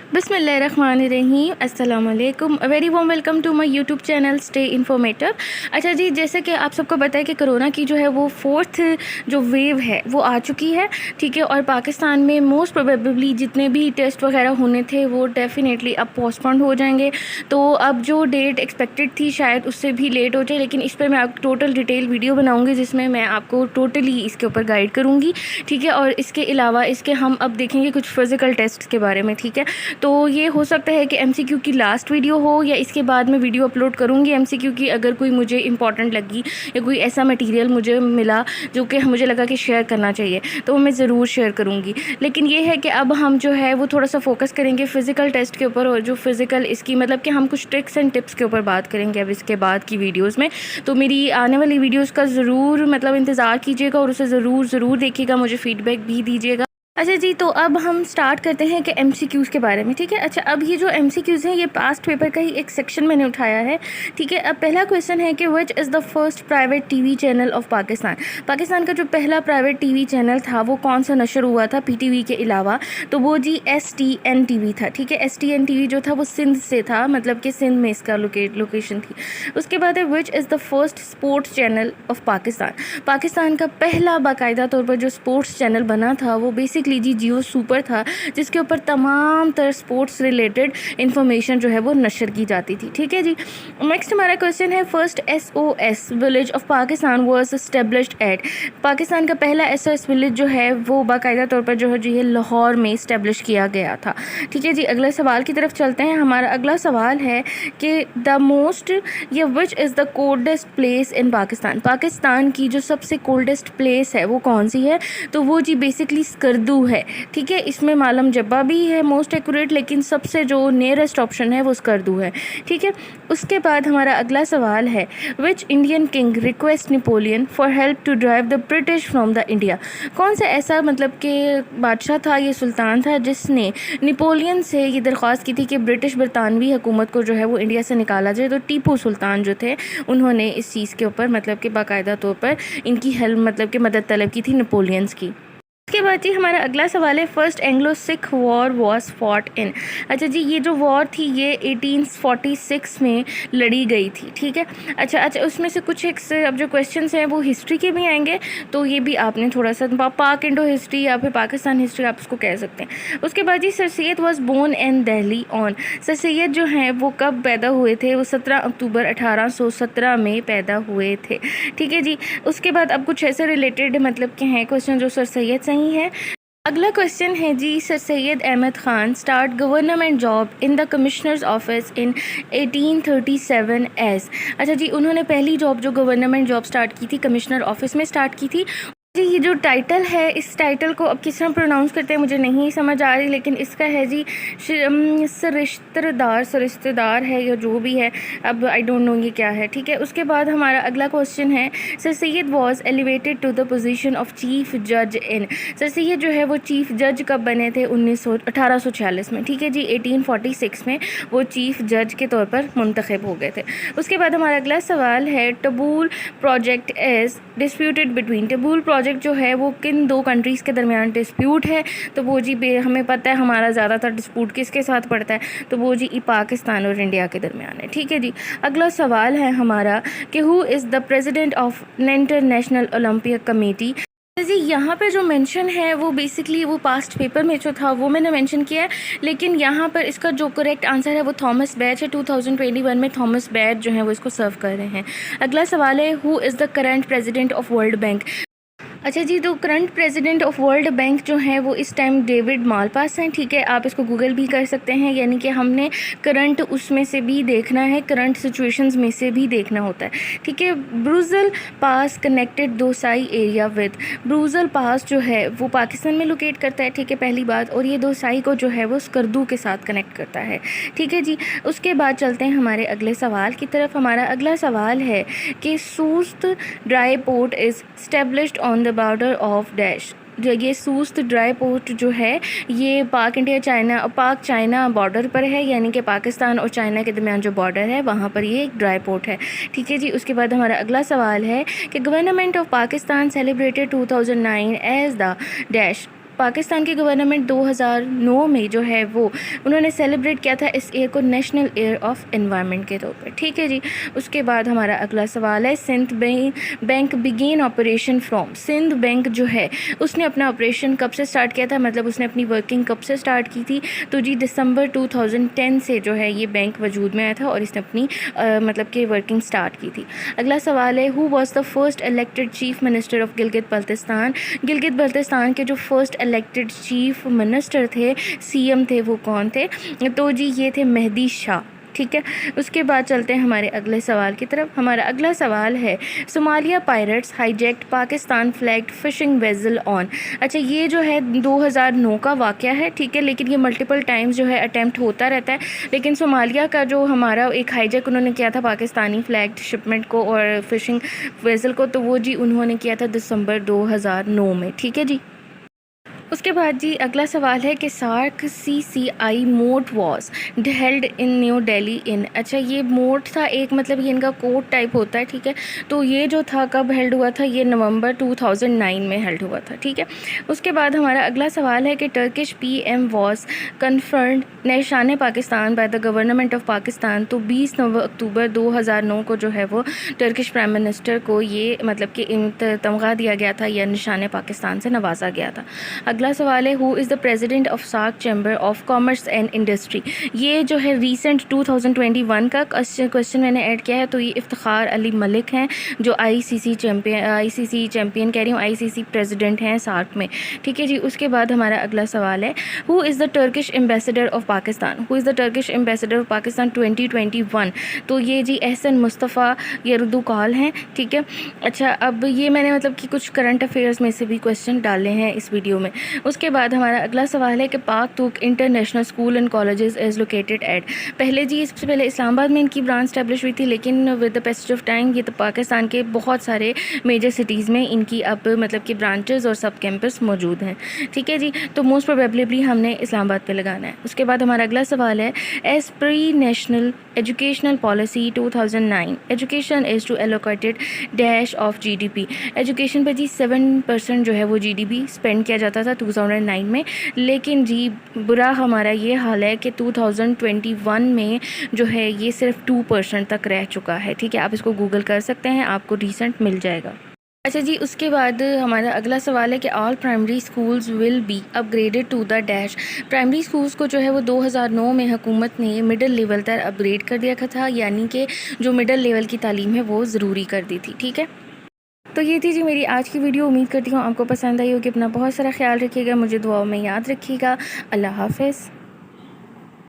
बिस्मिल्लाहिर्रहमानिर्रहीम, अस्सलाम वालेकुम। Very warm welcome to my YouTube channel stay informative. अच्छा जी, जैसे कि आप सबको पता है कि कोरोना की जो है वो फोर्थ जो वेव है वो आ चुकी है, ठीक है। और पाकिस्तान में मोस्ट प्रोबेबली जितने भी टेस्ट वगैरह होने थे वो डेफिनेटली अब पोस्टपोन्ड हो जाएंगे। तो अब जो डेट एक्सपेक्टेड थी शायद उससे भी लेट हो जाए, लेकिन इस पर मैं आप टोटल डिटेल वीडियो बनाऊँगी जिसमें मैं आपको टोटली इसके ऊपर गाइड करूँगी, ठीक है। और इसके अलावा इसके हम अब देखेंगे कुछ फिज़िकल टेस्ट के बारे में, ठीक है। तो ये हो सकता है कि एमसीक्यू की लास्ट वीडियो हो या इसके बाद मैं वीडियो अपलोड करूँगी एमसीक्यू की, अगर कोई मुझे इंपॉर्टेंट लगी या कोई ऐसा मटेरियल मुझे मिला जो कि मुझे लगा कि शेयर करना चाहिए तो मैं ज़रूर शेयर करूँगी। लेकिन ये है कि अब हम जो है वो थोड़ा सा फोकस करेंगे फ़िज़िकल टेस्ट के ऊपर, और जो फ़िज़िकल इसकी मतलब कि हम कुछ ट्रिक्स एंड टिप्स के ऊपर बात करेंगे अब इसके बाद की वीडियोज़ में। तो मेरी आने वाली वीडियोज़ का ज़रूर मतलब इंतज़ार कीजिएगा और उसे ज़रूर देखिएगा, मुझे फ़ीडबैक भी दीजिएगा। अच्छा जी, तो अब हम स्टार्ट करते हैं कि एमसीक्यूज़ के बारे में, ठीक है। अच्छा, अब ये जो एमसीक्यूज़ हैं ये पास्ट पेपर का ही एक सेक्शन मैंने उठाया है, ठीक है। अब पहला क्वेश्चन है कि which is the first private TV channel of Pakistan. Pakistan का जो पहला प्राइवेट टीवी चैनल था वो कौन सा नशर हुआ था पीटीवी के अलावा? तो वो जी STN टीवी था, ठीक है। STN टीवी जो था वो सिंध से था, मतलब कि सिंध में इसका लोकेशन थी। उसके बाद है which is the first sports channel of Pakistan. Pakistan का पहला बाकायदा तौर पर जो स्पोर्ट्स चैनल बना था वो बेसिकली जी जियो सुपर था, जिसके ऊपर तमाम तर स्पोर्ट्स रिलेटेड इंफॉर्मेशन जो है वो नशर की जाती थी, ठीक है जी। नेक्स्ट हमारा क्वेश्चन है first SOS village of Pakistan was established at. Pakistan का पहला SOS विलेज जो है वो बाकायदा तौर पर जो है जी लाहौर में इस्टेब्लिश किया गया था, ठीक है जी। अगले सवाल की तरफ चलते हैं। हमारा अगला सवाल है कि द मोस्ट या which is the coldest place in Pakistan. Pakistan की जो सबसे कोल्डेस्ट प्लेस है वो कौन सी है? तो वो जी बेसिकली स्कर्दू है, ठीक है। इसमें मालम जब्बा भी है मोस्ट एक्यूरेट, लेकिन सबसे जो नियरेस्ट ऑप्शन है वो स्कर्दू है, ठीक है। उसके बाद हमारा अगला सवाल है which Indian king request Napoleon for help to drive the British from the India. कौन सा ऐसा मतलब कि बादशाह था, ये सुल्तान था, जिसने नेपोलियन से ये दरख्वास्त की थी कि ब्रिटिश बरतानवी हुकूमत को जो है वो इंडिया से निकाला जाए। तो टीपू सुल्तान जो थे उन्होंने इस चीज़ के ऊपर मतलब कि बाकायदा तौर पर इनकी हेल्प मतलब कि मदद तलब की थी नेपोलियंस की। उसके बाद जी हमारा अगला सवाल है first Anglo Sikh war was fought in. अच्छा जी, ये जो वॉर थी ये 1846 में लड़ी गई थी, ठीक है। अच्छा, उसमें से कुछ एक से अब जो क्वेश्चंस हैं वो हिस्ट्री के भी आएंगे, तो ये भी आपने थोड़ा सा पाक इंडो हिस्ट्री या फिर पाकिस्तान हिस्ट्री आप उसको कह सकते हैं। उसके बाद जी sir Syed was born in Delhi on. Sir Syed जो हैं वो कब पैदा हुए थे? वो 17 अक्टूबर 1817 में पैदा हुए थे, ठीक है जी। उसके बाद अब कुछ ऐसे रिलेटेड मतलब के हैं क्वेश्चन जो सर सैयद से है। अगला क्वेश्चन है जी sir Syed Ahmed Khan start government job in the commissioner's office in 1837 age. अच्छा जी, उन्होंने पहली जॉब जो गवर्नमेंट जॉब स्टार्ट की थी कमिश्नर ऑफिस में स्टार्ट की थी। जी ये जो टाइटल है इस टाइटल को अब किस तरह प्रोनाउंस करते हैं मुझे नहीं समझ आ रही, लेकिन इसका है जी सरिश्तेदार है या जो भी है, अब आई डोंट नो ये क्या है, ठीक है। उसके बाद हमारा अगला क्वेश्चन है sir Syed was elevated to the position of chief जज इन। सर सैयद जो है वो चीफ जज कब बने थे? 1846 में, ठीक है जी। 1846 में वो चीफ जज के तौर पर मुंतखब हो गए थे। उसके बाद हमारा अगला सवाल है Tulbul project is disputed between. Tulbul project जो है वो किन दो कंट्रीज़ के दरमियान डिस्प्यूट है? तो वो जी हमें पता है हमारा ज़्यादातर डिस्प्यूट किसके साथ पड़ता है, तो वो जी पाकिस्तान और इंडिया के दरमियान है, ठीक है जी। अगला सवाल है हमारा कि who is the president of International Olympic Committee. जी यहाँ पे जो मेंशन है वो बेसिकली वो पास्ट पेपर में जो था वो मैंने मेंशन किया है, लेकिन यहाँ पर इसका जो करेक्ट आंसर है वो थॉमस बैच है। 2021 में थॉमस बैच जो है वो इसको सर्व कर रहे हैं। अगला सवाल है who is the current president of world bank. अच्छा जी, तो current president of world bank जो है वो इस टाइम डेविड मालपास हैं, ठीक है। आप इसको गूगल भी कर सकते हैं, यानी कि हमने करंट उसमें से भी देखना है, करंट सिचुएशंस में से भी देखना होता है, ठीक है। ब्रूजल पास कनेक्टेड दोसाई एरिया विद। ब्रूजल पास जो है वो पाकिस्तान में लोकेट करता है, ठीक है, पहली बात। और ये दोसाई को जो है वो स्कर्दू के साथ कनेक्ट करता है, ठीक है जी। उसके बाद चलते हैं हमारे अगले सवाल की तरफ। हमारा अगला सवाल है कि Sust dry port is established on the border of dash. जो ये सूस्त ड्राई पोर्ट जो है ये पाक चाइना बॉर्डर पर है, यानी कि पाकिस्तान और चाइना के दरमियान जो बॉर्डर है वहाँ पर ये एक ड्राई पोर्ट है, ठीक है जी। उसके बाद हमारा अगला सवाल है कि government of Pakistan celebrated 2009 as the dash Pakistan की गवर्नमेंट 2009 में जो है वो उन्होंने सेलिब्रेट किया था इस ईयर को नेशनल ईयर ऑफ एनवायरनमेंट के तौर पर, ठीक है जी। उसके बाद हमारा अगला सवाल है, Sindh bank began operation from. Sindh bank जो है उसने अपना ऑपरेशन कब से स्टार्ट किया था, मतलब उसने अपनी वर्किंग कब से स्टार्ट की थी? तो जी दिसंबर 2010 से जो है ये बैंक वजूद में आया था और इसने अपनी मतलब कि वर्किंग स्टार्ट की थी। अगला सवाल है, who was the first elected chief minister of Gilgit Baltistan. Gilgit Baltistan के जो फर्स्ट इलेक्टेड चीफ मिनिस्टर थे, सीएम थे, वो कौन थे? तो जी ये थे मेहदी शाह, ठीक है। उसके बाद चलते हैं हमारे अगले सवाल की तरफ। हमारा अगला सवाल है, Somalia pirates hijacked Pakistan flagged fishing vessel on. अच्छा, ये जो है 2009 का वाक़या है, ठीक है, लेकिन ये मल्टीपल टाइम्स जो है अटैम्प्ट होता रहता है। लेकिन सोमालिया का जो हमारा एक हाईजैक उन्होंने किया था पाकिस्तानी फ्लैग्ड शिपमेंट को और फिशिंग वेसल को, तो वो जी उन्होंने किया था दिसंबर 2009 में, ठीक है जी। उसके बाद जी अगला सवाल है कि SAARC CCI meet was held in New Delhi in. अच्छा, ये मोट था एक, मतलब ये इनका कोड टाइप होता है, ठीक है। तो ये जो था कब हेल्ड हुआ था? ये नवंबर 2009 में हेल्ड हुआ था, ठीक है। उसके बाद हमारा अगला सवाल है कि टर्किश PM वॉज कन्फर्म्ड निशान Pakistan by the government of Pakistan. तो 20 अक्टूबर 2009 को जो है वो टर्किश प्राइम मिनिस्टर को ये मतलब कि तमगा दिया गया था या निशान पाकिस्तान से नवाजा गया था। अगला सवाल है, who is the president of SAARC chamber of commerce and industry. ये जो है रीसेंट 2021 का क्वेश्चन मैंने ऐड किया है। तो ये इफ्तिखार अली मलिक हैं जो ICC चैम्पियन कह रही हूँ, ICC प्रेसिडेंट हैं सार्क में, ठीक है जी। उसके बाद हमारा अगला सवाल है, who is the Turkish ambassador of Pakistan. Who is the Turkish ambassador of Pakistan 2021। तो ये जी एहसन मुस्तफ़ा यरदुकाल हैं, ठीक है। अच्छा, अब ये मैंने मतलब कि कुछ करंट अफेयर्स में से भी क्वेश्चन डाले हैं इस वीडियो में। उसके बाद हमारा अगला सवाल है कि पाक तुर्क international school and colleges is located at. पहले जी इससे पहले इस्लामाबाद में इनकी ब्रांच स्टैब्लिश हुई थी, लेकिन with the passage of time ये तो पाकिस्तान के बहुत सारे मेजर सिटीज़ में इनकी अब मतलब कि ब्रांचेस और सब कैंपस मौजूद हैं, ठीक है जी। तो मोस्ट प्रोबेबली हमने इस्लामाबाद पे लगाना है। उसके बाद हमारा अगला सवाल है, as per national educational policy 2009 education is to allocated dash of GDP। Education पे जी 7% जो है वो GDP स्पेंड किया जाता था 2009 में, लेकिन जी बुरा हमारा ये हाल है कि 2021 में जो है ये सिर्फ 2% तक रह चुका है, ठीक है। आप इसको गूगल कर सकते हैं, आपको रिसेंट मिल जाएगा। अच्छा जी, उसके बाद हमारा अगला सवाल है कि all primary schools will be upgraded to the dash. Primary schools को जो है वो 2009 में हुकूमत ने मिडिल लेवल तक अपग्रेड कर दिया था, यानी कि जो मिडिल लेवल की तालीम है वो ज़रूरी कर दी थी, ठीक है। तो ये थी जी मेरी आज की वीडियो। उम्मीद करती हूँ आपको पसंद आई होगी। अपना बहुत सारा ख्याल रखिएगा, मुझे दुआओं में याद रखिएगा। अल्लाह हाफ़िज़।